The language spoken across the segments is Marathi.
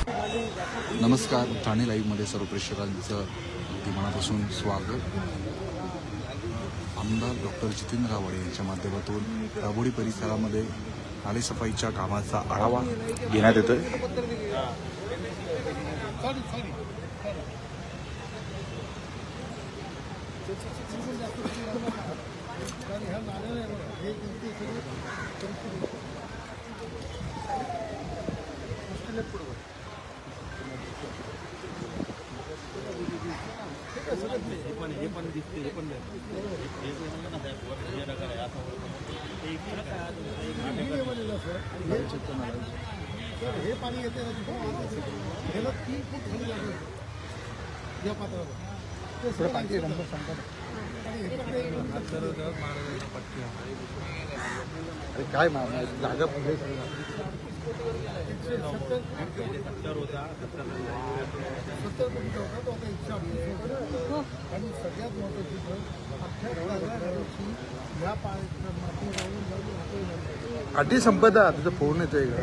नमस्कार, ठाणे लाईव्हमध्ये सर्व प्रेक्षकांचं अगदी मनापासून स्वागत। आमदार डॉक्टर जितेंद्र आव्हाड यांच्या माध्यमातून राबोडी परिसरामध्ये नालेसफाईच्या कामाचा आढावा घेण्यात येतोय। हे पाणी येते ना तिथे 3 फूट खाली लागेल या पात्रावर ते सगळं आणखी नंबर सांगतात अरे काय जागा पुढे 70 होता 70 कोटी होता तो आता 138 आणि सगळ्यात महत्त्वाची या पाणी जाऊन अटी संपदा तुझा फोन येतोय का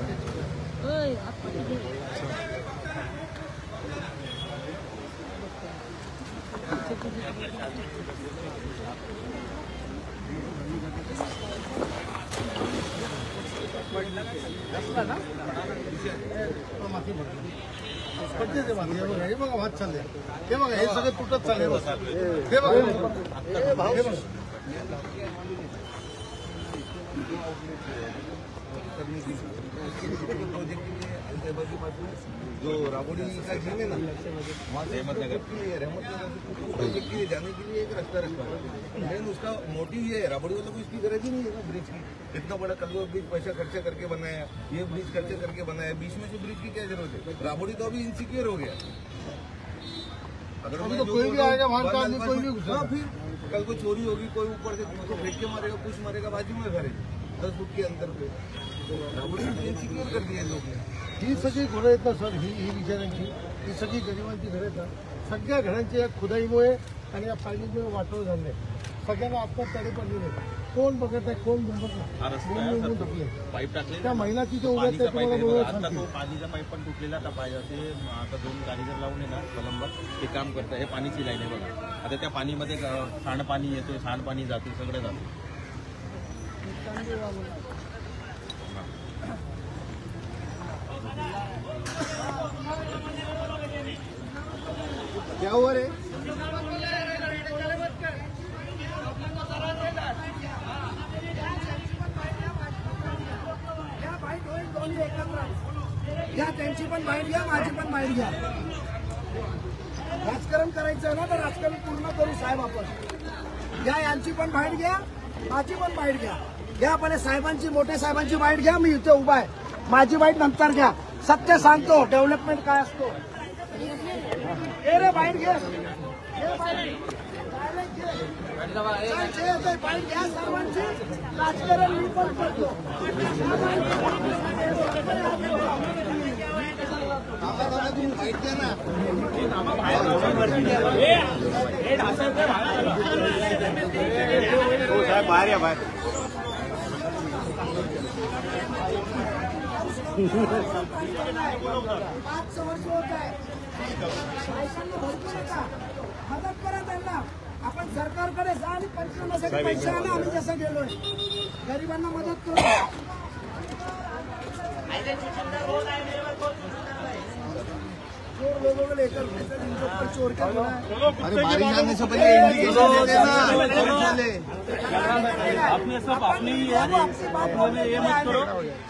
हे बघा वाद चालले हे बघा हे सगळं तुटत चालले हे बघा जो राबोडी का जिम है ना वहाँ से रहमतनगर प्रोजेक्ट के लिए जाने के लिए एक रास्ता रखा है लेकिन उसका मोटिव ये है राबोडी वालों को इसकी गरज ही नहीं है ना ब्रिज की इतना बड़ा कलवा ब्रिज पैसा खर्चा करके बनाया ये ब्रिज खर्चा करके बनाया बीच में से ब्रिज की क्या जरूरत है राबोडी तो अभी इनसिक्योर हो गया अगर कोई भी आएगा वहाँ का आदमी कोई भी घुसा फिर कल को चोरी होगी कोई ऊपर से फेंक के मारेगा कुछ मारेगा बाजू में घर 10 फुट के अंतर पे राबोडी इनसिक्योर कर दिया लोग ही सगळी घरं आहेत ना सर ही बिचाऱ्यांची ही सगळी गरिबांची घरं आहेत ना सगळ्या घरांची या खुदाईमुळे आणि या पाणीमुळे वाटोळ झाले सगळ्यांना आता तडे पडलेले कोण बघत आहे कोण पाईप टाकले त्या महिला तिथे उभ्या आहेत तो पाणीचा पाईप पण तुटलेला आता पाहिजे असे आता 2 कारीगर लावून आहे ना कलंबर ते काम करतात हे पाणीची लाईन आहे बघा आता त्या पाणीमध्ये सांडपाणी येतोय सांडपाणी जाते सगळं जाते त्यावर आहे घ्या त्यांची पण बाईट घ्या माझी पण बाईट घ्या राजकारण करायचं ना तर राजकारण पूर्ण करू साहेब आपण घ्या यांची पण बाईट घ्या माझी पण बाईट घ्या घ्या पण साहेबांची मोठ्या साहेबांची बाईट घ्या मी इथे उभा आहे माझी बाईट नंतर घ्या सत्य सांगतो डेव्हलपमेंट काय असतो रे बाईट घे बाईट घ्या सर्वांची राजकारण मी पण करतो बाहेर या बाहेर 5 वर्ष होत आहे मदत करा त्यांना आपण सरकारकडे जा आणि पंचनाम्यासाठी पैसे आणा आम्ही जसं गेलोय गरिबांना मदत करू चोर अरे बारिश आने से पहले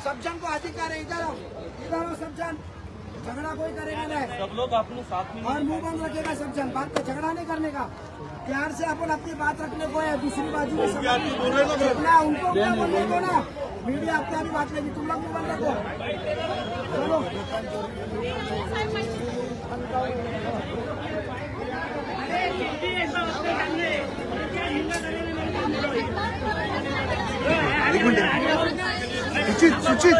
सब जन को अधिकार है इधर आओ सब जन झगड़ा कोई करेगा नहीं सब लोग अपने साथ में और मुंह बंद रखेगा सब जन बात पे झगड़ा नहीं करने का प्यार से अपन अपनी बात रखने को है दूसरी बाजू में ना उनको क्या बोलने को ना मीडिया अपने आप बात लेगी तुम लोग मुंह बंद रखो चलो सुचित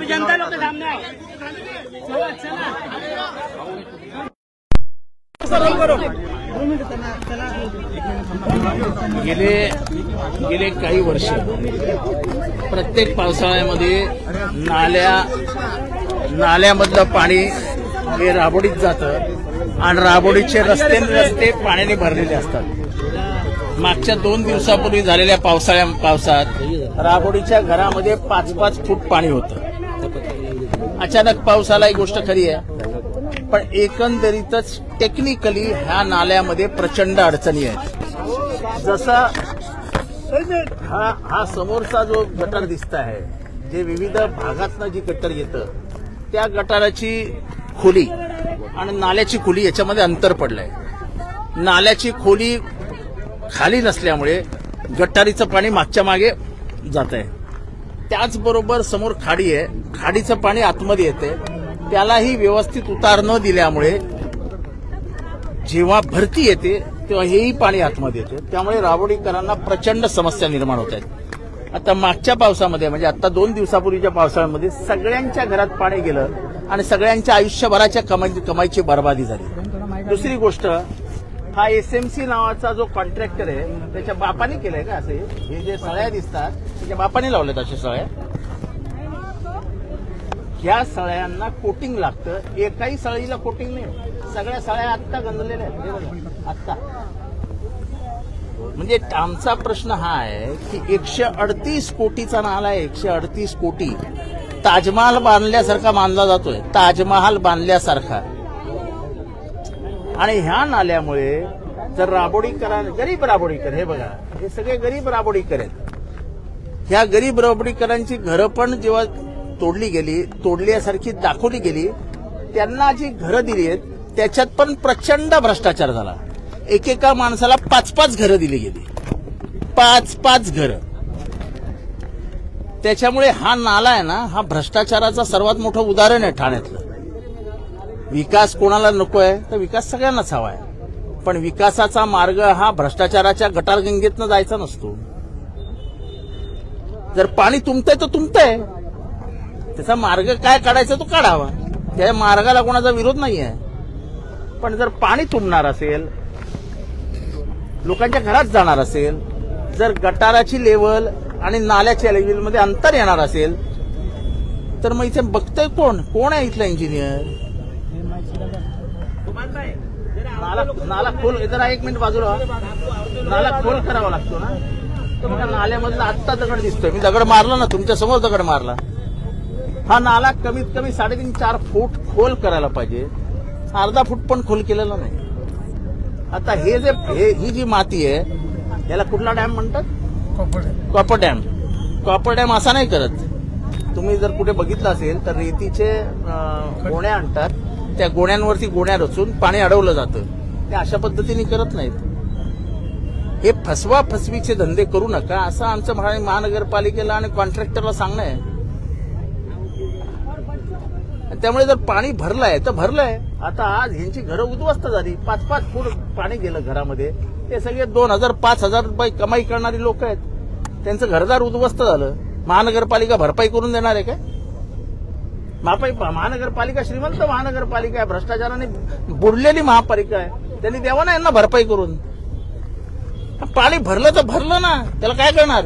जनता लोग सामने आओ. गेले काही वर्ष प्रत्येक पावसाळ्यामध्ये नाल्यामधलं पाणी हे राबोडीत जातं आणि राबोडीचे रस्ते पाण्याने भरलेले असतात. मागच्या 2 दिवसापूर्वी झालेल्या पावसात राबोडीच्या घरामध्ये 5-5 फूट पाणी होतं. अचानक पाऊस आला ही गोष्ट खरी आहे, पण एकंदरीतच टेक्निकली ह्या नाल्यामध्ये प्रचंड अडचणी आहेत. जसा हा समोरचा जो गटार दिसत आहे, जे विविध भागातनं जी गटार येतं त्या गटाराची खोली आणि नाल्याची खोली याच्यामध्ये अंतर पडलंय. नाल्याची खोली खाली नसल्यामुळे गटारीचं पाणी मागच्या मागे जात आहे. त्याचबरोबर समोर खाडी आहे, खाडीचं पाणी आतमध्ये येते, त्यालाही व्यवस्थित उतार न दिल्यामुळे जेव्हा भरती येते तेव्हा हेही पाणी आतमध्ये येते. त्यामुळे राबोडीकरांना प्रचंड समस्या निर्माण होत आहेत. आता मागच्या पावसामध्ये म्हणजे आता 2 दिवसापूर्वीच्या पावसाळ्यामध्ये सगळ्यांच्या घरात पाणी गेलं आणि सगळ्यांच्या आयुष्यभराच्या कमाईची बर्बादी झाली. दुसरी गोष्ट, हा एसएमसी नावाचा जो कॉन्ट्रॅक्टर आहे त्याच्या बापाने केलंय का असे हे जे सळ्या दिसतात त्याच्या बापाने लावल्यात अशा सळ्या. या सळ्यांना कोटिंग लागतं, एकाही सळीला कोटिंग नाही. सगळ्या सळ्या आत्ता गंजलेल्या आहेत आत्ता. म्हणजे आमचा प्रश्न हा आहे की 138 कोटीचा नाला आहे. 138 कोटी ताजमहाल बांधल्यासारखा मानला जातोय, ताजमहाल बांधल्यासारखा. आणि ह्या नाल्यामुळे जर गरीब राबोडीकर, हे बघा हे सगळे गरीब राबोडीकर आहेत. ह्या गरीब राबोडीकरांची घरं पण जेव्हा तोडल्यासारखी दाखवली गेली, त्यांना जी घरं दिली आहेत त्याच्यात पण प्रचंड भ्रष्टाचार झाला. एकेका माणसाला 5-5 घरं दिली गेली, 5-5 घरं. त्याच्यामुळे हा नाला आहे ना, हा भ्रष्टाचाराचा सर्वात मोठं उदाहरण आहे ठाण्यातलं. विकास कोणाला नको आहे तर विकास सगळ्यांनाच हवा आहे, पण विकासाचा मार्ग हा भ्रष्टाचाराच्या गटारगंगेतनं जायचा नसतो. जर पाणी तुंबतंय तर तुंबतंय, त्याचा मार्ग काय काढायचा तो काढावा, त्या मार्गाला कोणाचा विरोध नाही आहे. पण जर पाणी तुंबणार असेल, लोकांच्या घरात जाणार असेल, जर गटाराची लेवल आणि नाल्याच्या लेवलमध्ये अंतर येणार असेल तर मग इथे बघतोय कोण आहे इथला इंजिनियर? नाला खोल, जरा 1 मिनिट बाजूला, नाला खोल करावा लागतो ना. तर बघा नाल्यामधला आत्ता दगड दिसतोय, मी दगड मारला ना, तुमच्या समोर दगड मारला. हा नाला कमीत कमी 3.5-4 फूट खोल करायला पाहिजे, अर्धा फूट पण खोल केलेला नाही. आता ही जी माती आहे याला कुठला डॅम म्हणतात? कॉपर डॅम असा नाही करत. तुम्ही जर कुठे बघितलं असेल तर रेतीचे गोण्या आणतात, त्या गोण्यांवरती गोण्या रचून पाणी अडवलं जातं. ते अशा पद्धतीने करत नाहीत. हे फसवीचे धंदे करू नका असं आमचं महानगरपालिकेला आणि कॉन्ट्रॅक्टरला सांगणं आहे. त्यामुळे जर पाणी भरलंय तर भरलंय. आता आज ह्यांची घरं उद्ध्वस्त झाली, 5-5 फूट पाणी गेलं घरामध्ये. ते सगळे 2,000-5,000 रुपये कमाई करणारी लोक आहेत, त्यांचं घरदार उद्ध्वस्त झालं. महानगरपालिका भरपाई करून देणार आहे काय? महानगरपालिका श्रीमंत महानगरपालिका आहे, भ्रष्टाचाराने बुडलेली महापालिका आहे, त्यांनी द्यावं ना यांना भरपाई करून. पाणी भरलं तर भरलं ना, त्याला काय करणार?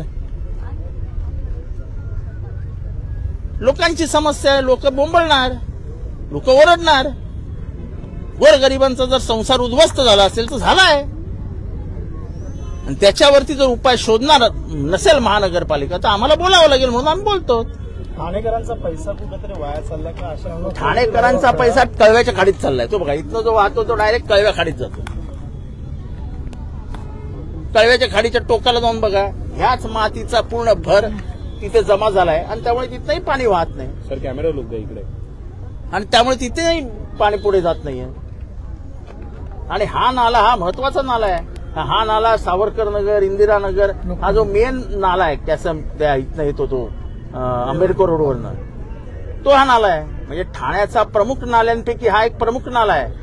लोकांची समस्या आहे, लोक बोंबलणार, लोक ओरडणार. गोरगरिबांचा जर संसार उद्ध्वस्त झाला असेल तर झालाय, आणि त्याच्यावरती जर उपाय शोधणार नसेल महानगरपालिका तर आम्हाला बोलावं लागेल, म्हणून आम्ही बोलतो. ठाणेकरांचा पैसा कुठेतरी वाया चालला का? अशा ठाणेकरांचा पैसा कळव्याच्या खाडीत चाललाय. तो बघा इथनं जो वाहतो तो डायरेक्ट कळव्या खाडीत जातो. कळव्याच्या खाडीच्या टोकाला जाऊन बघा, ह्याच मातीचा पूर्ण भर तिथे जमा झालाय आणि त्यामुळे तिथेही पाणी वाहत नाही. सर कॅमेरा लोक द्या इकडे. आणि त्यामुळे तिथेही पाणी पुढे जात नाहीये. आणि हा नाला हा महत्वाचा नाला आहे. हा नाला सावरकर नगर, इंदिरानगर हा जो मेन नाला आहे त्या इथनं येतो तो आंबेडकर रोडवरनं, तो हा नाला आहे. म्हणजे ठाण्याचा प्रमुख नाल्यांपैकी हा एक प्रमुख नाला आहे.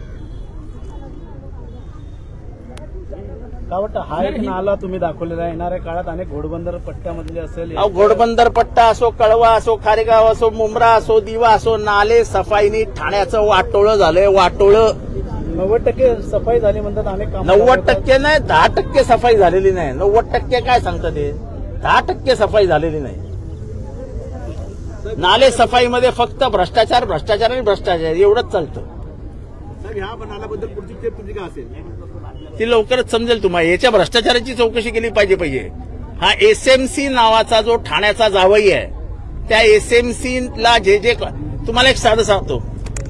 का वाटतं हा एक नाला तुम्ही दाखवलेला आहे, येणाऱ्या काळात अनेक घोडबंदर पट्ट्यामधले असेल. घोडबंदर पट्टा असो, कळवा असो, खारेगाव असो, मुंब्रा असो, दिवा असो, नाले सफाईनी ठाण्याचं वाटोळं झालंय. वाटोळं 90% सफाई झाली म्हणतात अनेक कामं. 90% नाही, 10% सफाई झालेली नाही. 90% काय सांगतात ते, 10% सफाई झालेली नाही. नाले सफाईमध्ये फक्त भ्रष्टाचार भ्रष्टाचार आणि भ्रष्टाचार एवढंच चालतं. साहेब ह्या नाल्याबद्दल पुढची स्टेप तुमची काय असेल? ती लवकरच समजेल तुम्हाला. याच्या भ्रष्टाचाराची चौकशी केली पाहिजे. हा एसएमसी नावाचा जो ठाण्याचा जावई आहे, त्या एसएमसीला जे तुम्हाला एक साधं सांगतो,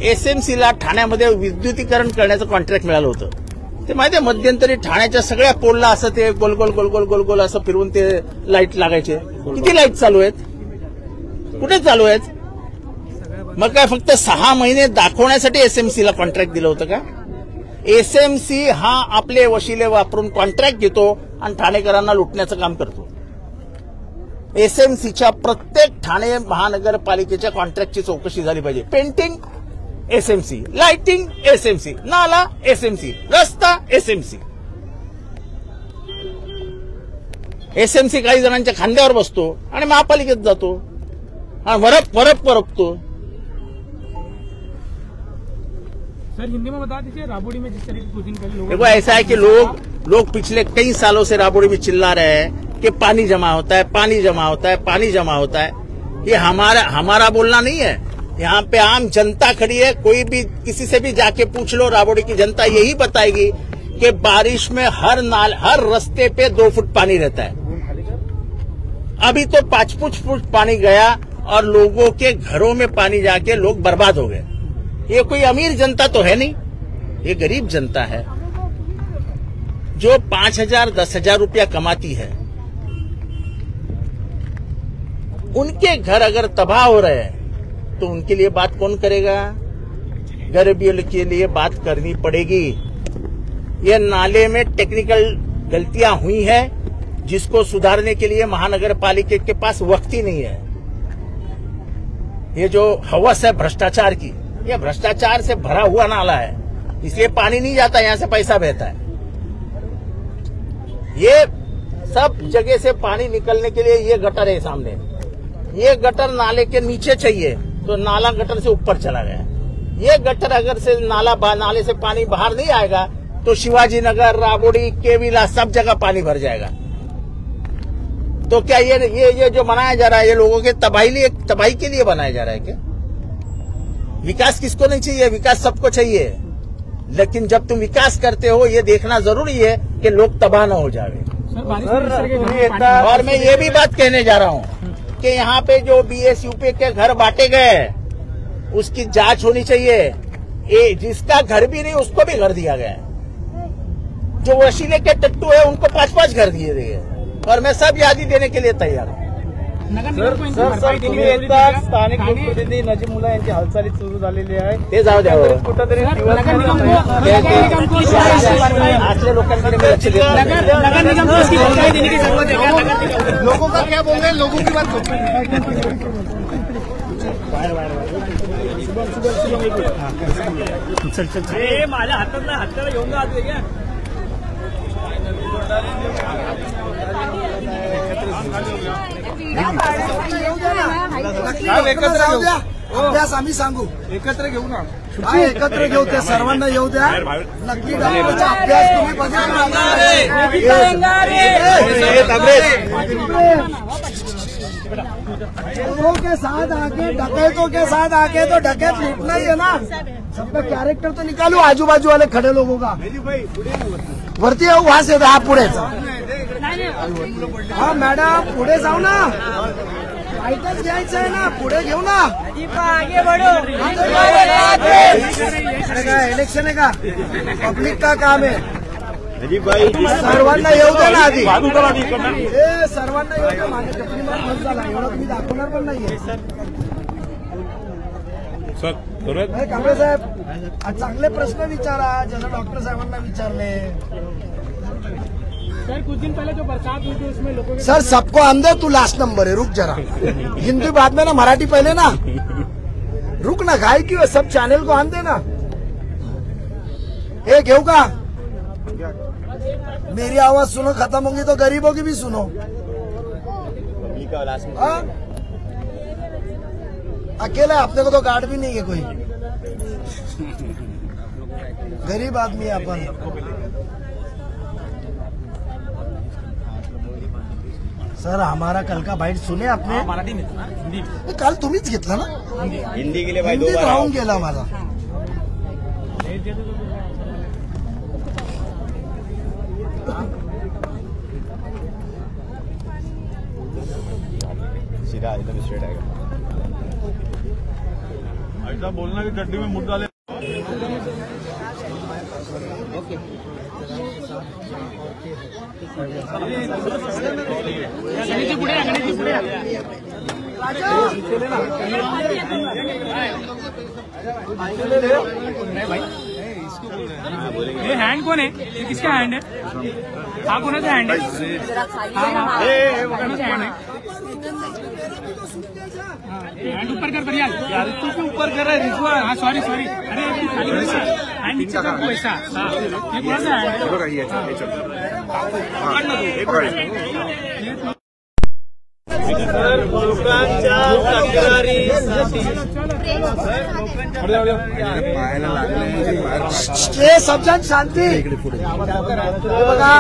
एसएमसीला ठाण्यामध्ये विद्युतीकरण करण्याचं कॉन्ट्रॅक्ट मिळालं होतं. ते माहितीये, मध्यंतरी ठाण्याच्या सगळ्या पोलला असं ते गोल गोल गोल गोल गोल गोल असं फिरवून ते लाईट लागायचे. किती लाईट चालू आहेत, कुठे चालू आहेत? मग काय फक्त 6 महिने दाखवण्यासाठी एसएमसीला कॉन्ट्रॅक्ट दिलं होतं का? एसएमसी हा आपले वशिले वापरून कॉन्ट्रॅक्ट घेतो आणि ठाणेकरांना लुटण्याचं काम करतो. एसएमसीच्या प्रत्येक ठाणे महानगरपालिकेच्या कॉन्ट्रॅक्टची चौकशी झाली पाहिजे. पेंटिंग एसएमसी, लाइटिंग एसएमसी, नाला एसएमसी, रस्ता एसएमसी. एसएमसी काही जणांच्या खांद्यावर बसतो आणि महापालिकेत जातो आणि वरपतो. सर हिंदी में बता दीजिए, राबोड़ी में जिस तरह की कोचिंग करी देखो ऐसा है कि लोग पिछले कई सालों से राबोड़ी में चिल्ला रहे हैं कि पानी जमा होता है, पानी जमा होता है, पानी जमा होता है. ये हमारा बोलना नहीं है. यहाँ पे आम जनता खड़ी है. कोई भी किसी से भी जाके पूछ लो, राबोड़ी की जनता यही बताएगी कि बारिश में हर रास्ते पे 2 फुट पानी रहता है. अभी तो 5 फुट पानी गया और लोगों के घरों में पानी जाके लोग बर्बाद हो गए. ये कोई अमीर जनता तो है नहीं, ये गरीब जनता है जो 5,000 10,000 रुपया कमाती है. उनके घर अगर तबाह हो रहे हैं तो उनके लिए बात कौन करेगा? गरीबियों के लिए बात करनी पड़ेगी. ये नाले में टेक्निकल गलतियां हुई है जिसको सुधारने के लिए महानगर पालिका के पास वक्त ही नहीं है. ये जो हवस है भ्रष्टाचार की, ये भ्रष्टाचार से भरा हुआ नाला है, इसलिए पानी नहीं जाता, यहां से पैसा बहता है. ये सब जगह से पानी निकलने के लिए ये गटर है सामने. ये गटर नाले के नीचे चाहिए तो नाला गटर से ऊपर चला गया. ये गटर अगर से नाले से पानी बाहर नहीं आएगा तो शिवाजी नगर, राबोड़ी, केविला सब जगह पानी भर जाएगा. तो क्या ये जो बनाया जा रहा है ये लोगों के तबाही के लिए बनाया जा रहा है क्या? विकास किसको नहीं चाहिए? विकास सबको चाहिए. लेकिन जब तुम विकास करते हो ये देखना जरूरी है कि लोग तबाह न हो जाए. और मैं ये भी बात कहने जा रहा हूँ कि यहाँ पे जो बीएसयूपी के घर बांटे गए उसकी जांच होनी चाहिए. जिसका घर भी नहीं उसको भी घर दिया गया है. जो वसीले के टट्टू है उनको 5-5 घर दिए गए और मैं सब यादी देने के लिए तैयार हूँ. स्थानिक लोकप्रतिनिधी नजीब मुल्ला यांची हालचाली सुरू झालेली आहे. ते जाऊ द्या. कुठेतरी आजच्या लोकांकडे मी लक्ष देत नाही. लोगों का क्या बोल रहे हैं, लोगों की बात माझ्या हातातला हाताला घेऊन जाते क्या? अभ्यास आम्ही सांगू, एकत्र घेऊ ना. काय एकत्र घेऊ, त्या सर्वांना येऊ द्या. नक्की डॉक्टरचा अभ्यास तुम्ही चोरों के साथ आके, डकैतों के साथ आके तो डकैत लूटना ही है ना. सबका कैरेक्टर तो निकालो आजू बाजू वाले खड़े लोगों का. वरती येऊ, वास येतो. हा पुढेचा. हा मॅडम पुढे जाऊ ना, फायटच घ्यायचं आहे ना, पुढे घेऊ ना. इलेक्शन है का? पब्लिक का काम है. सर्वांना येऊ द्या ना आधी. हे सर्वांना येऊ द्या. माझ्या चपली मार बंद झाला एवढा तुम्ही दाखवणार पण नाहीये. कांबळे साहेब आज चांगले प्रश्न विचारा ज्यांना डॉक्टर साहेबांना विचारले. सर कुछ दिन पहले जो बरसात हुई थी उसमें लोगों सर सबको अंदर तू लास्ट नंबर है. रुक जरा हिंदी बाद में ना मराठी पहले ना. रुक ना घाई क्यों. सब चैनल को आन देना. ये घेऊ का. मेरी आवाज सुनो खत्म होगी तो गरीबों की भी सुनो. हाँ? अकेला है अपने को तो गार्ड भी नहीं है कोई. गरीब आदमी है अपन. सर हमारा कल का बाईट सुने आपने. मराठी में ना हिंदी में. काल तुम्हीच घेतला ना. हिंदी के लिए भाई हिंदीत राहून गेला माझा. सीधा एकदम स्ट्रेट आएगा. ऐसा बोलना कि गड्डी में मुड़ डाले. ये हैंड कौन है. ये किसका हैंड है. हाँ कोणाचा हैंड है. कोणाचा हैंड है. हैंड ऊपर कर परियाल. यार तू क्यों ऊपर कर रहा है रिजवा. हाँ सॉरी सॉरी. अरे हैंड नीचे कर तू ऐसा. हाँ ये कोणाचा हैंड है. लोकांच्या तक्रारीसाठी सब जण शांती. बघा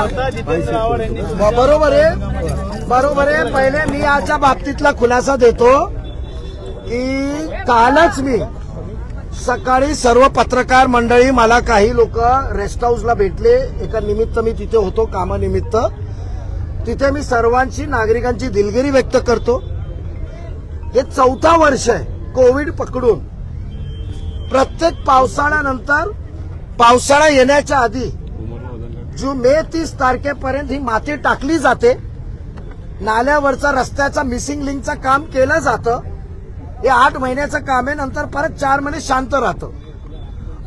बरोबर आहे. पहिले मी याच्या बाबतीतला खुलासा देतो की कालच मी सकाळी सर्व पत्रकार मंडळी मला काही लोक रेस्ट हाऊसला भेटले. एका निमित्त मी तिथे होतो कामानिमित्त. तिथे मी सर्वांची नागरिकांची दिलगिरी व्यक्त करतो. हे 4था वर्ष आहे कोविड पकडून. प्रत्येक पावसाळ्यानंतर पावसाळा येण्याच्या आधी मे 30 तारखेपर्यंत ही माती टाकली जाते. नाल्यावरचा रस्त्याचा मिसिंग लिंकचं काम केलं जातं. हे 8 महिन्याचं काम आहे. नंतर परत 4 महिने शांत राहतं.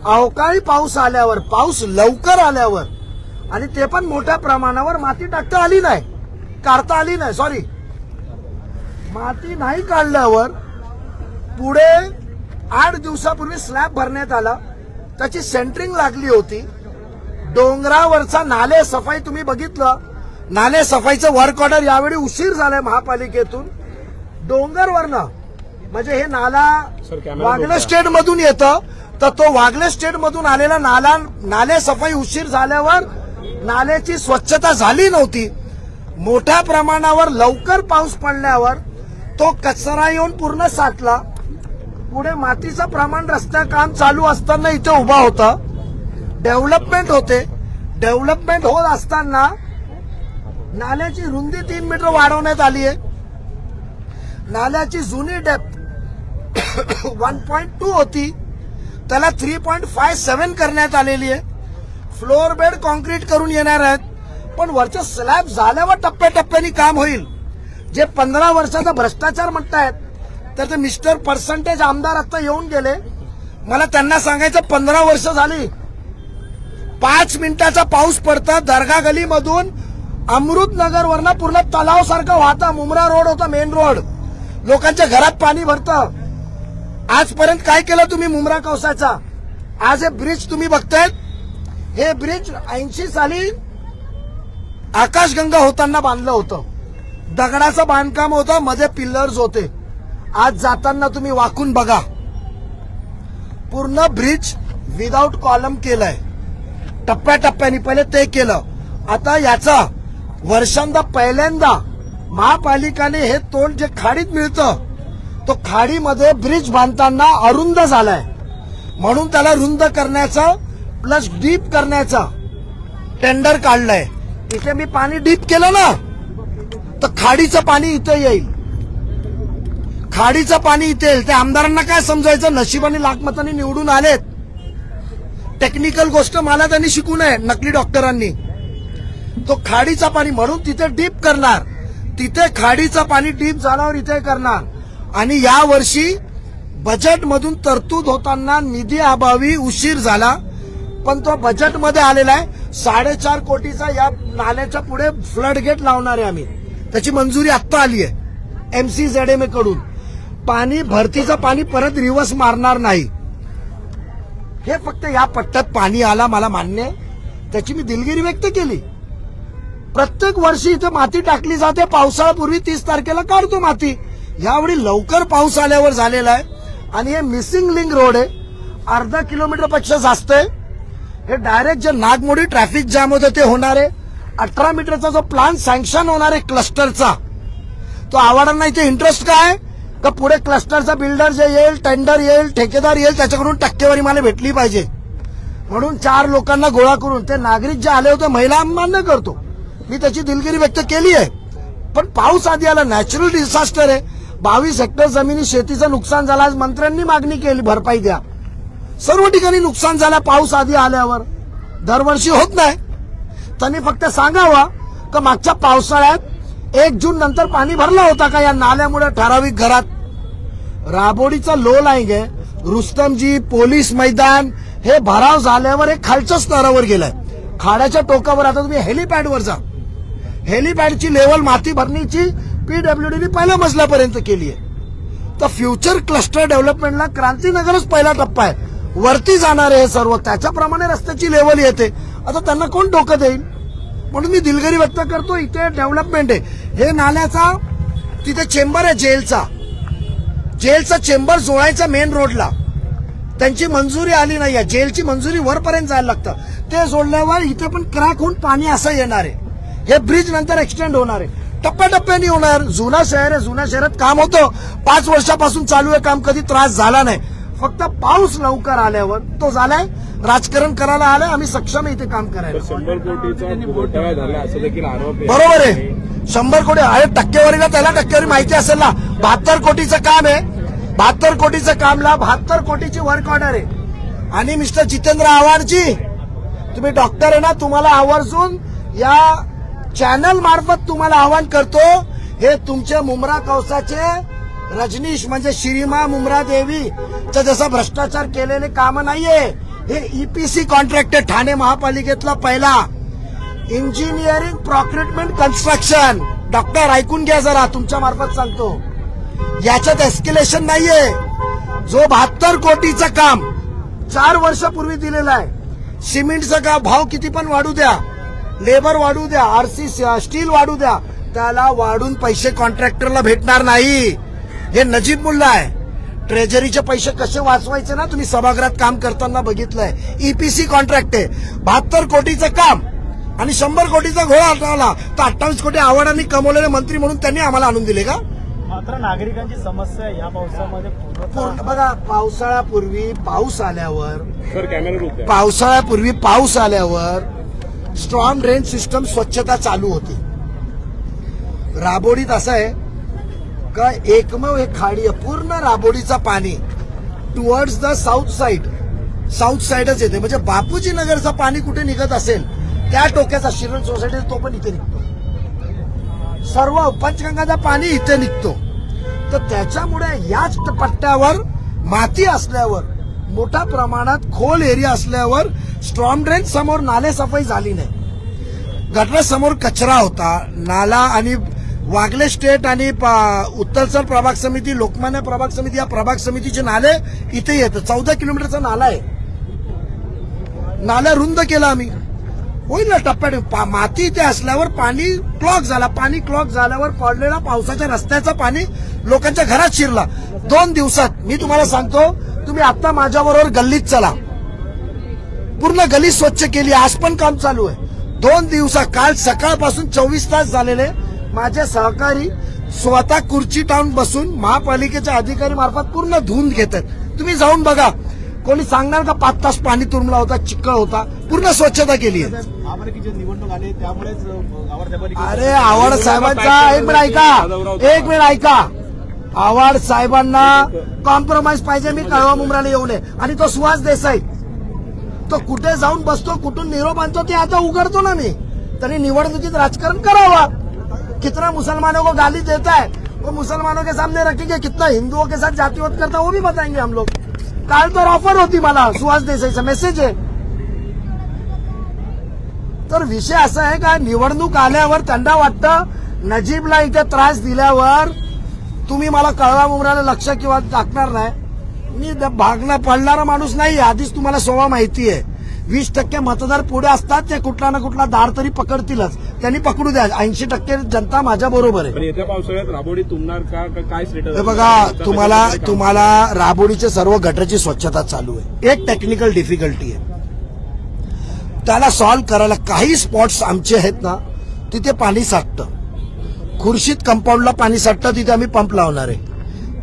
अवकाळी पाऊस आल्यावर पाऊस लवकर आल्यावर आणि ते पण मोठ्या प्रमाणावर माती टाकता आली नाही. काढता आली नाही. सॉरी माती नाही काढल्यावर पुढे 8 दिवसापूर्वी स्लॅब भरण्यात आला. त्याची सेंटरिंग लागली होती. डोंगरावरचा नाले सफाई तुम्ही बघितलं. नाले सफाईचं वर्क ऑर्डर यावेळी उशीर झालाय महापालिकेतून. डोंगरवरनं म्हणजे हे नाला वागले स्टेट मधून येतं. तर तो वागले स्टेट मधून आलेला नाले सफाई उशीर झाल्यावर नाल्याची स्वच्छता झाली नव्हती. मोठ्या प्रमाणावर लवकर पाऊस पडल्यावर तो कचरा येऊन पूर्ण साठला. पुढे मातीचं प्रमाण रस्त्या काम चालू असताना इथे उभा होता. डेव्हलपमेंट होते. डेव्हलपमेंट होत असताना नाल्याची रुंदी 3 मीटर वाढवण्यात आली आहे. नाल्याची जुनी डेप्थ 1.2 होती. त्याला 3.57 करण्यात आलेली आहे. फ्लोअर बेड कॉन्क्रीट करून येणार आहेत. पण वरच्या स्लॅब झाल्यावर टप्प्याटप्प्याने काम होईल. जे 15 वर्षाचा भ्रष्टाचार म्हणतायत तर ते मिस्टर पर्सेंटेज आमदार आता येऊन गेले. मला त्यांना सांगायचं 15 वर्ष झाली. 5 मिनिटाचा पाऊस पडता दर्गा गलीमधून अमृतनगरवरनं पूर्ण तलाव सारखं वाहता. मुंब्रा रोड होता मेन रोड. लोकांच्या घरात पाणी भरतं. आजपर्यंत काय केलं तुम्ही मुंब्रा कौसाचा. आज हे ब्रिज तुम्ही बघतायत. हे ब्रिज 80 साली आकाशगंगा होताना बांधलं होतं. दगडाचं बांधकाम होतं. मध्ये पिल्लर्स होते. आज जाताना तुम्ही वाकून बघा. पूर्ण ब्रिज विदाउट कॉलम केलंय. टप्प्याटप्प्याने पहिले ते केलं. आता याचा वर्षांदा पहिल्यांदा महापालिकाने हे तोंड जे खाडीत मिळतं तो खाडीमध्ये ब्रिज बांधताना अरुंद झालाय. म्हणून त्याला रुंद करण्याचा प्लस डीप करण्याचा टेंडर काढलंय. इथे मी पाणी डीप केलं ना तर खाडीचं पाणी इथे येईल. खाडीचं पाणी इथे येईल. त्या आमदारांना काय समजायचं. नशिबाने लाखमतांनी निवडून आलेत. टेक्निकल गोष्ट मला त्यांनी शिकू नये नकली डॉक्टरांनी. तो खाडीचा पाणी म्हणून तिथे डीप करणार, तिथे खाडीचं पाणी डीप झाल्यावर इथे करणार. आणि या वर्षी बजेटमधून तरतूद होताना निधी अभावी उशीर झाला, पण तो बजेटमध्ये आलेला आहे. 4.5 कोटीचा या नाल्याच्या पुढे फ्लड गेट लावणार आहे आम्ही. त्याची मंजुरी आत्ता आली आहे MCZMA कडून. पाणी भरतीचं पाणी परत रिव्हर्स मारणार नाही. हे फक्त या पट्ट्यात पाणी आला, मला मान्य आहे, त्याची मी दिलगिरी व्यक्त केली. प्रत्येक वर्षी इथे माती टाकली जाते, पावसाळ्यापूर्वी 30 तारखेला काढतो माती. यावेळी लवकर पाऊस आल्यावर झालेला आहे. आणि हे मिसिंग लिंक रोड आहे, अर्धा किलोमीटरपेक्षा जास्त आहे. हे डायरेक्ट जे नागमोडी ट्रॅफिक जॅम होतं ते होणार आहे. 18 मीटरचा जो प्लान सँक्शन होणार आहे क्लस्टरचा, तो आवाडांना इथे इंटरेस्ट काय का पुढे क्लस्टरचा बिल्डर जे येईल, टेंडर येईल, ठेकेदार येईल, त्याच्याकडून टक्केवारी मला भेटली पाहिजे म्हणून 4 लोकांना गोळा करून ते नागरिक जे आले होते, महिला मान्य करतो, मी त्याची दिलगिरी व्यक्त केली आहे. पण पाऊस आधी आला, नॅचरल डिझास्टर आहे. 22 हेक्टर जमिनी शेतीचं नुकसान झालं. आज मंत्र्यांनी मागणी केली भरपाई द्या. सर्व ठिकाणी नुकसान झालं पाऊस आधी आल्यावर. दरवर्षी होत नाही. त्यांनी फक्त सांगावा का मागच्या पावसाळ्यात 1 जून नंतर पाणी भरला होता का या नाल्यामुळे ठराविक घरात. राबोडीचा लो लाईन आहे, रुस्तमजी, पोलीस मैदान, हे भराव झाल्यावर हे खालच्या स्तरावर गेलाय. खाड्याच्या टोकावर आता तुम्ही हेलिपॅडवर जा. हेलिपॅडची लेवल माती भरणीची PWDने पहिल्या मजल्यापर्यंत केली आहे. तर फ्युचर क्लस्टर डेव्हलपमेंटला क्रांतीनगरच पहिला टप्पा आहे. वरती जाणार आहे सर्व, त्याच्याप्रमाणे रस्त्याची लेवल येते. आता त्यांना कोण डोकं देईल. म्हणून मी दिलगिरी व्यक्त करतो. इथे डेव्हलपमेंट आहे. हे नाल्याचा तिथे चेंबर आहे जेलचा चेंबर जोडायचा मेन रोडला, त्यांची मंजुरी आली नाहीये. जेलची मंजुरी वरपर्यंत जायला लागतं. ते जोडल्यावर इथे पण क्रॅक होऊन पाणी असं येणार आहे. हे ब्रिज नंतर एक्सटेंड होणार आहे, टप्प्याटप्प्याने होणार. जुना शहर आहे, जुन्या शहरात काम होतं. 5 वर्षापासून चालू आहे काम, कधी त्रास झाला नाही. फक्त पाऊस लवकर आल्यावर तो झालाय. राजकारण करायला आलंय, आम्ही सक्षम आहे इथे काम करायला. 100 कोटीचा घोटाळा झाला असं देखील आरोप आहे. बरोबर आहे. 100 कोटी आहे. टक्केवारीला त्याला टक्केवारी माहिती असेल ना. 72 कोटीचं काम आहे. 72 कोटीचं कामला 72 कोटीची वर्क ऑर्डर आहे. आणि मिस्टर जितेंद्र आव्हाडजी, तुम्ही डॉक्टर आहे ना, तुम्हाला आवर्जून या चॅनल मार्फत तुम्हाला आवाहन करतो, हे तुमचे मुंब्रा कौसाचे रजनीश म्हणजे श्रीमा मुंब्रा देवीचं जसं भ्रष्टाचार केलेले काम नाहीये. हे EPC कॉन्ट्रॅक्ट आहे ठाणे महापालिकेतला पहिला. Engineering procurement construction. डॉक्टर ऐकून घ्या जरा, तुमच्या मार्फत सांगतो, याच्यात एस्केलेशन नाहीये. जो 72 कोटीचं काम 4 वर्षापूर्वी दिलेलं आहे. सिमेंटचा का भाव किती पण वाढू द्या, लेबर वाढू द्या, RC स्टील वाढू द्या, त्याला वाढून पैसे कॉन्ट्रॅक्टरला भेटणार नाही. हे नजीब मुल्ला आहे. ट्रेजरीचे पैसे कसे वाचवायचे ना, तुम्ही सभागृहात काम करताना बघितलंय. EPC कॉन्ट्रॅक्ट आहे. 72 कोटीचं काम आणि 100 कोटीचा घोळा आला तर 28 कोटी आव्हाडांनी कमवलेले मंत्री म्हणून त्यांनी आम्हाला आणून दिले का. मात्र नागरिकांची समस्या या पावसामध्ये बघा, पावसाळ्यापूर्वी पाऊस आल्यावर, सर कॅमेरा उद्या पावसाळ्यापूर्वी पाऊस आल्यावर स्ट्रॉम ड्रेन सिस्टम स्वच्छता चालू होती. राबोडीत असं आहे का एकमेव एक खाडी आहे. पूर्ण राबोडीचा पाणी टुवर्ड्स द साऊथ साईडच येते. म्हणजे बापूजी नगरचं पाणी कुठे निघत असेल त्या टोक्याचा शिरण सोसायटी तो पण इथे निघतो. सर्व पंचगंगाचं पाणी इथे निघतो. तर त्याच्यामुळे याच पट्ट्यावर माती असल्यावर, मोठ्या प्रमाणात खोल एरिया असल्यावर स्ट्रॉम ड्रेन समोर नाले सफाई झाली नाही. गटरासमोर कचरा होता. नाला आणि वागले स्टेट आणि उत्तरसर प्रभाग समिती, लोकमान्य प्रभाग समिती या प्रभाग समितीचे नाले इथे येतं. 14 किलोमीटरचा नाला आहे. नाला रुंद केला आम्ही, होईल ना टप्प्यात. माती इथे असल्यावर पाणी क्लॉग झाला. पाणी क्लॉग झाल्यावर पडलेला पावसाच्या रस्त्याचं पाणी लोकांच्या घरात शिरला. 2 दिवसात मी तुम्हाला सांगतो, तुम्ही आता माझ्याबरोबर गल्लीत चला, पूर्ण गल्ली स्वच्छ केली. आज पण काम चालू आहे. 2 दिवसात, काल सकाळपासून 24 तास झालेले. माझे सहकारी स्वतः खुर्ची टाऊन बसून महापालिकेच्या अधिकारी मार्फत पूर्ण धुंद घेतात. तुम्ही जाऊन बघा. कोणी सांगणार का 5 तास पाणी तुंबला होता, चिखल होता. पूर्ण स्वच्छता केली आहे. महापालिकेची निवडणूक आली त्यामुळेच अरे आव्हाड साहेबांचा एक मिनिट ऐका. आव्हाड साहेबांना कॉम्प्रोमाइज पाहिजे. मी कळवा मुंब्राला येऊ नये. आणि तो सुहास देसाई, तो कुठे जाऊन बसतो, कुठून निरोप आणतो ते आता उघडतो ना मी. त्यांनी निवडणुकीत राजकारण करावा। कितना मुसलमानों को गाली देता है वो मुसलमानों के सामने रखेंगे, कितना हिंदुओं के साथ जातिवाद करता है वो भी बताएंगे हम लोग। काल तर ऑफर होती मला सुहास देसाईचा मेसेज आहे। तर विषय असा आहे का निवडणूक आल्यावर त्यांना वाटतं नजीबला इथे त्रास दिल्यावर तुम्ही मला कळवा मुमराला लक्ष किंवा टाकणार नाही, मी भागणं पडणारा माणूस नाही। आधीच तुम्हाला स्वभाव माहिती आहे, 20% मतदार पुढे असतात, ते कुठला ना कुठला दार तरी पकडतीलच, त्यांनी पकडू द्या। 80% जनता माझ्या बरोबर आहे। पण येत्या पावसाळ्यात राबोडी तुंबणार का काय स्टेटस? बघा तुम्हाला राबोडीचे सर्व गटाची स्वच्छता चालू आहे। एक टेक्निकल डिफिकल्टी आहे, त्याला सॉल्व्ह करायला काही स्पॉट्स आमचे आहेत ना तिथे पाणी साठतं। खुर्शीद कंपाऊंडला पाणी साठतं, तिथे आम्ही पंप लावणार आहे।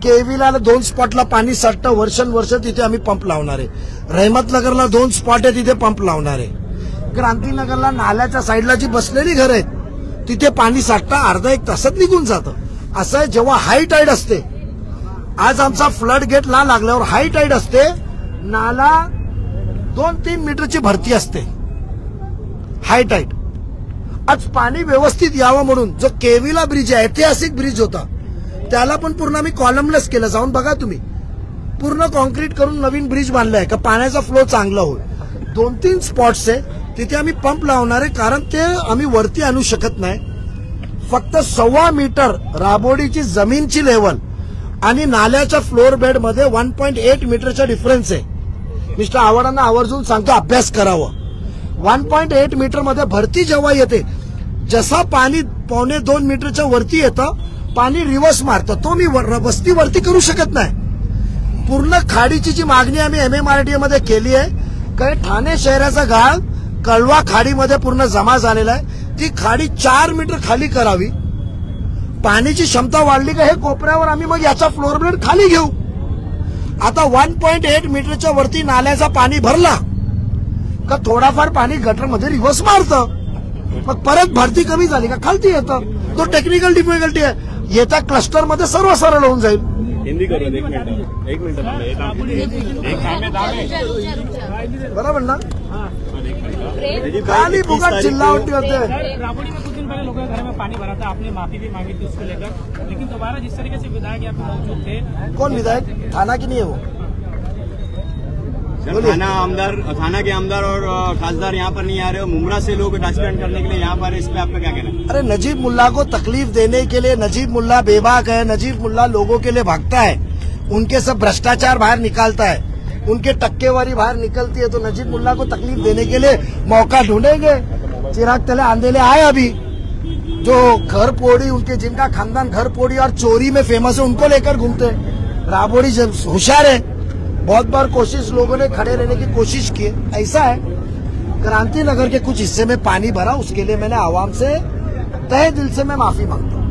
केवीला 2 स्पॉटला पाणी साठतं, वर्षानुवर्ष तिथे आम्ही पंप लावणार आहे। रहमतनगरला 2 स्पॉट आहे, तिथे पंप लावणार आहे। क्रांतीनगरला नाल्याच्या साईडला जी बसलेली घर आहेत तिथे पाणी साठतं, अर्धा 1 तासात निघून जातं। असं आहे जेव्हा हाय टाईड असते, आज आमचा फ्लड गेट ला लागल्यावर हाय टाईड असते, नाला 2-3 मीटरची भरती असते हाय टाईड। आज पाणी व्यवस्थित यावं म्हणून जो केवीला ब्रिज आहे, ऐतिहासिक ब्रिज होता, त्याला पण पूर्ण आम्ही कॉलमलेस केलं। जाऊन बघा तुम्ही, पूर्ण कॉन्क्रीट करून नवीन ब्रिज बांधलाय का पाण्याचा फ्लो चांगला होईल। 2-3 स्पॉट्स आहे तिथे आम्ही पंप लावणार आहे, कारण ते आम्ही वरती आणू शकत नाही। फक्त 1.25 मीटर राबोडीची जमीनची लेवल आणि नाल्याच्या फ्लोर बेड मध्ये 1.8 मीटरचा डिफरन्स आहे। मिस्टर आव्हाडांना आवर्जून सांगतो अभ्यास करावा। 1.8 मीटर मध्ये भरती जेव्हा येते, जसा पाणी 1.25 मीटरच्या वरती येतं, पाणी रिव्हर्स मारतं, तो मी वस्ती वरती करू शकत नाही। पूर्ण खाडीची जी मागणी आम्ही MMRDA मध्ये केली आहे, काही ठाणे शहराचा गाळ कळवा खाडीमध्ये पूर्ण जमा झालेला आहे, ती खाडी 4 मीटर खाली करावी। पाण्याची क्षमता वाढली का हे कोपऱ्यावर आम्ही मग याचा फ्लोर बेड खाली घेऊ। आता 1.8 मीटरच्या वरती नाल्याचा पाणी भरला का थोडाफार पाणी गटरमध्ये रिव्हर्स मारतं, मग परत भरती कमी झाली का खालती येतं। तो टेक्निकल डिफिकल्टी आहे, येत्या क्लस्टर मध्ये सर्व सरळ होऊन जाईल। हिंदी करू, 1 मिनिट बराबर ना? खाली फुकट चिल्लावटी होते। राबोड़ी में कुछ दिन पहले लोगों के घर में पानी भरा था, आपने माफी भी मांगी थी उसको लेकर, लेकिन दोबारा जिस तरीके से विधायक यहाँ पे मौजूद थे। कौन विधायक? थाना की नहीं है वो? थाना के आमदार और खासदार यहाँ पर नहीं आ रहे हो, मुमरा से लोग ट्रांसप्लांट करने के लिए यहाँ पर, इस पे आपका क्या कहना है? अरे नजीब मुल्ला को तकलीफ देने के लिए, नजीब मुल्ला बेबाक है, नजीब मुल्ला लोगों के लिए भागता है, उनके सब भ्रष्टाचार बाहर निकालता है, उनके टक्केवारी बाहर निकलती है, तो नजीब मुल्ला को तकलीफ देने के लिए मौका ढूंढेंगे। चिराग तले आंधेले आए अभी, जो घर पोड़ी उनके, जिनका खानदान घर पोड़ी और चोरी में फेमस है, उनको लेकर घूमते। राबोड़ी होशियार है, बहुत बार कोशिश लोगों ने खड़े रहने की कोशिश की। ऐसा है क्रांति नगर के कुछ हिस्से में पानी भरा, उसके लिए मैंने आवाम से तहे दिल से मैं माफी मांगता हूँ।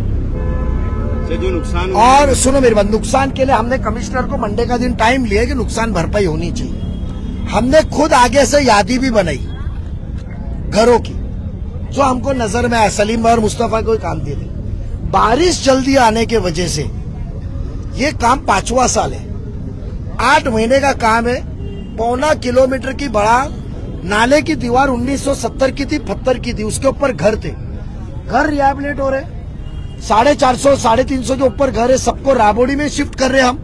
जो नुकसान और सुनो मेरी बात, नुकसान के लिए हमने कमिश्नर को मंडे का दिन टाइम लिया कि नुकसान भरपाई होनी चाहिए। हमने खुद आगे से यादी भी बनाई घरों की, जो हमको नजर में आया। सलीम और मुस्तफा को काम दिए थे। बारिश जल्दी आने के वजह से ये काम 5वां साल है, 8 महीने का काम है। 1.25 किलोमीटर की बड़ा नाले की दीवार 1970 की थी, पत्थर की थी, उसके ऊपर घर थे। घर रिहैबिलिटेट हो रहे, 450 350 के ऊपर घर है, सबको राबोड़ी में शिफ्ट कर रहे हम।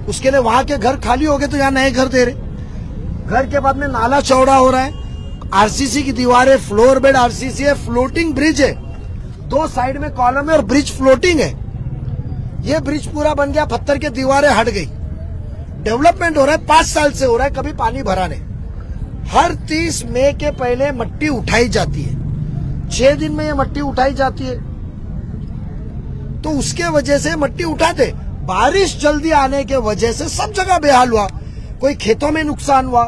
उसके लिए वहां के घर खाली हो गए तो यहाँ नए घर दे रहे। घर के बाद में नाला चौड़ा हो रहा है, आरसीसी की दीवार है, फ्लोर बेड आरसीसी है, फ्लोटिंग ब्रिज है, 2 साइड में कॉलम है और ब्रिज फ्लोटिंग है। ये ब्रिज पूरा बन गया, पत्थर की दीवारें हट गई, डेवलपमेंट हो रहा है, 5 साल से हो रहा है, कभी पानी भरा नहीं। हर 30 मई के पहले मट्टी उठाई जाती है, 6 दिन में ये मट्टी उठाई जाती है, तो उसके वजह से मट्टी उठाते। बारिश जल्दी आने के वजह से सब जगह बेहाल हुआ, कोई खेतों में नुकसान हुआ,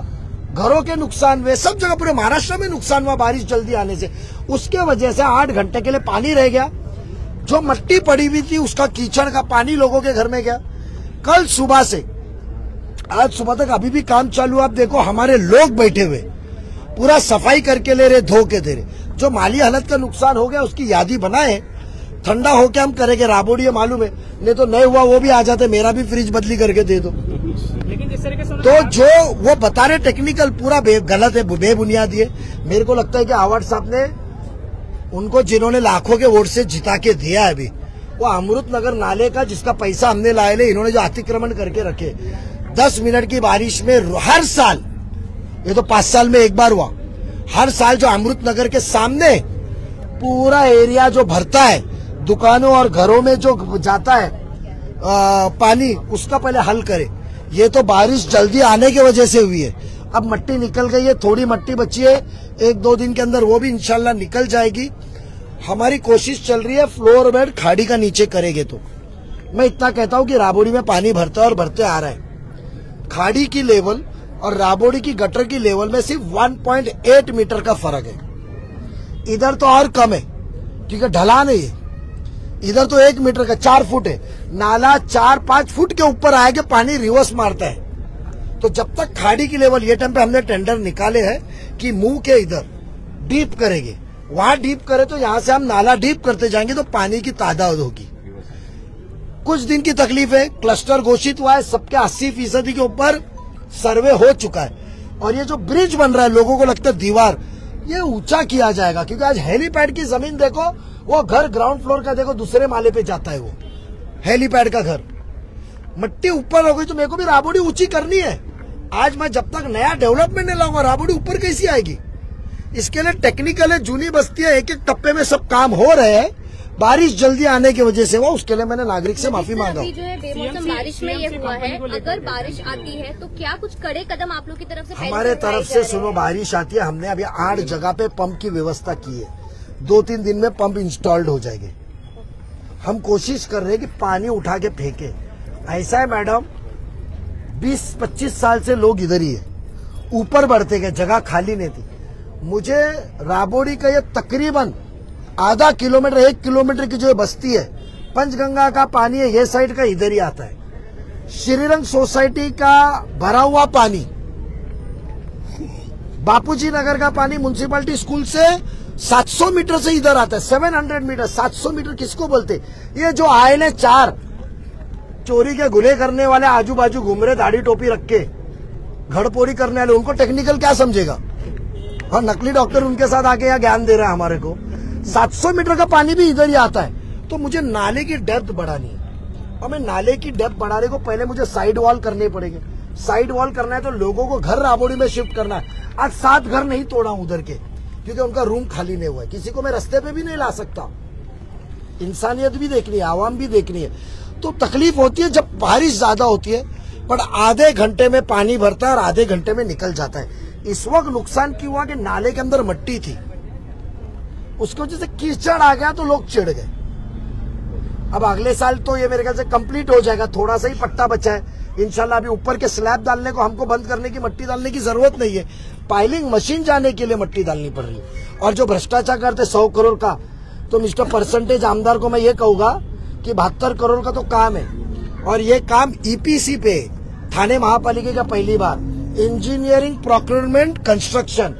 घरों के नुकसान हुए, सब जगह पूरे महाराष्ट्र में नुकसान हुआ बारिश जल्दी आने से। उसके वजह से 8 घंटे के लिए पानी रह गया, जो मट्टी पड़ी हुई थी उसका कीचड़ का पानी लोगों के घर में गया। कल सुबह से आज सुबह तक अभी भी काम चालू। आप देखो हमारे लोग बैठे हुए पूरा सफाई करके ले रहे, धो के दे रहे। जो माली हालत का नुकसान हो गया उसकी यादी बनाए, ठंडा होके हम करेंगे। राबोड़ी मालूम है, नहीं तो नहीं हुआ वो भी आ जाते, मेरा भी फ्रिज बदली करके दे दो। लेकिन जिस तरीके से तो जो वो बता रहे टेक्निकल पूरा गलत है, बेबुनियादी है। मेरे को लगता है कि आवाड साहब ने उनको जिन्होंने लाखों के वोट से जिता के दिया है अभी, वो अमृत नगर नाले का जिसका पैसा हमने लाए ले, इन्होंने जो अतिक्रमण करके रखे, 10 मिनट की बारिश में हर साल, ये तो 5 साल में एक बार हुआ, हर साल जो अमृत नगर के सामने पूरा एरिया जो भरता है, दुकानों और घरों में जो जाता है पानी, उसका पहले हल करे। ये तो बारिश जल्दी आने की वजह से हुई है। अब मट्टी निकल गई है, थोड़ी मट्टी बची है, 1-2 दिन के अंदर वो भी इंशाल्लाह निकल जाएगी। हमारी कोशिश चल रही है फ्लोर बेड खाड़ी का नीचे करेंगे। तो मैं इतना कहता हूं कि राबोड़ी में पानी भरता है और भरते आ रहा है। खाड़ी की लेवल और राबोड़ी की गटर की लेवल में सिर्फ 1.8 मीटर का फर्क है। इधर तो और कम है क्योंकि ढलान है, ये इधर तो 1 मीटर का 4 फुट है। नाला 4-5 फुट के ऊपर आएगा, पानी रिवर्स मारता है। तो जब तक खाड़ी की लेवल, ये टाइम पे हमने टेंडर निकाले हैं कि मुंह के इधर डीप करेंगे, वहां डीप करे तो यहां से हम नाला डीप करते जाएंगे तो पानी की तादाद होगी। कुछ दिन की तकलीफ है, क्लस्टर घोषित हुआ है, सबके 80% के ऊपर सर्वे हो चुका है। और ये जो ब्रिज बन रहा है, लोगों को लगता है दीवार, ये ऊंचा किया जाएगा क्योंकि आज हेलीपैड की जमीन देखो, वो घर ग्राउंड फ्लोर का देखो, दूसरे माले पे जाता है वो हेलीपैड का घर। मट्टी ऊपर हो गई तो मेरे को भी राबोड़ी ऊंची करनी है। आज मैं जब तक नया डेवलपमेंट नहीं लाऊंगा, राबोड़ी ऊपर कैसी आएगी? इसके लिए टेक्निकल है, जूनी बस्तियां, एक एक टप्पे में सब काम हो रहे हैं। बारिश जल्दी आने की वजह से वो, उसके लिए मैंने नागरिक से माफी मांगा। जो है बेमौसम बारिश में ये हुआ है, अगर बारिश आती है तो क्या कुछ कड़े कदम आप लोग की तरफ से? हमारे तरफ से सुनो, बारिश आती है, हमने अभी 8 जगह पे पंप की व्यवस्था की है। 2-3 दिन में पंप इंस्टॉल्ड हो जाएंगे। हम कोशिश कर रहे हैं कि पानी उठा के फेंके। ऐसा है मैडम, 20-25 साल से लोग इधर ही है, ऊपर बढ़ते गए, जगह खाली नहीं थी। मुझे राबोड़ी का ये तकरीबन आधा किलोमीटर, 1 किलोमीटर की जो बस्ती है, पंचगंगा का पानी है, ये साइड का इधर ही आता है। श्रीरंग सोसाइटी का भरा हुआ पानी, बापूजी नगर का पानी म्युनिसिपैलिटी स्कूल से 700 मीटर से इधर आता है। 700 मीटर, 700 मीटर किसको बोलते? ये जो आए ने 4 चोरी के गुने करने वाले आजू बाजू घूम रहे, दाढ़ी टोपी रख के घड़पोरी करने वाले, उनको टेक्निकल क्या समझेगा? और नकली डॉक्टर उनके साथ आके यहाँ ज्ञान दे रहा है हमारे को। 700 मीटर का पानी भी इधर ही आता है। तो मुझे नाले की डेप्थ बढ़ानी है, और मैं नाले की डेप्थ बढ़ाने को पहले मुझे साइड वॉल करने पड़ेंगे। साइड वॉल करना है तो लोगों को घर राबोड़ी में शिफ्ट करना है। आज 7 घर नहीं तोड़ा उधर के, क्योंकि उनका रूम खाली नहीं हुआ है। किसी को मैं रास्ते पे भी नहीं ला सकता। इंसानियत भी देखनी है, आवाम भी देखनी है। तो तकलीफ होती है जब बारिश ज्यादा होती है, पर आधे घंटे में पानी भरता है और आधे घंटे में निकल जाता है। इस वक्त नुकसान क्यों हुआ कि नाले के अंदर मट्टी थी, उसकी वजह से कीचड़ आ गया तो लोग चिढ़ गए। अब अगले साल तो ये मेरे ख्याल से कंप्लीट हो जाएगा, थोड़ा सा ही पट्टा बचा है। इंशाल्लाह अभी ऊपर के स्लैब डालने को हमको बंद करने की, मट्टी डालने की जरूरत नहीं है। पाइलिंग मशीन जाने के लिए मट्टी डालनी पड़ रही है। और जो भ्रष्टाचार करते 100 करोड़ का, तो मिस्टर परसेंटेज आमदार को मैं ये कहूंगा कि 72 करोड़ का तो काम है, और ये काम ईपीसी पे, थाने महापालिका का पहली बार, इंजीनियरिंग प्रोक्योरमेंट कंस्ट्रक्शन,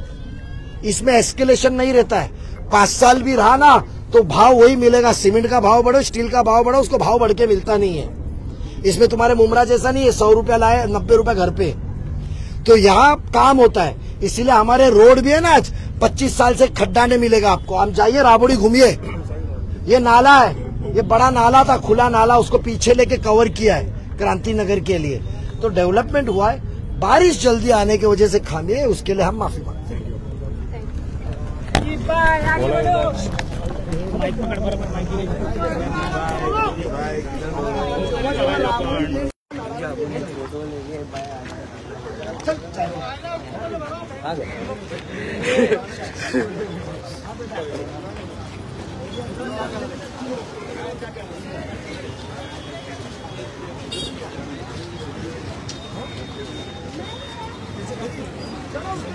इसमें एस्केलेशन नहीं रहता है। 5 साल भी रहा ना तो भाव वही मिलेगा। सीमेंट का भाव बढ़ो, स्टील का भाव बढ़ो, उसको भाव बढ़ के मिलता नहीं है। इसमें तुम्हारे मुमरा जैसा नहीं है 100 रुपया लाए 90 रुपया घर पे। तो यहाँ काम होता है, इसीलिए हमारे रोड भी है ना, आज 25 साल से खड्डा नहीं मिलेगा आपको। हम जाइए राबोड़ी घूमिए, ये नाला है, ये बड़ा नाला था, खुला नाला, उसको पीछे लेके कवर किया है क्रांति नगर के लिए। तो डेवलपमेंट हुआ है। बारिश जल्दी आने की वजह से खामी है, उसके लिए हम माफी मांगते हैं। चलो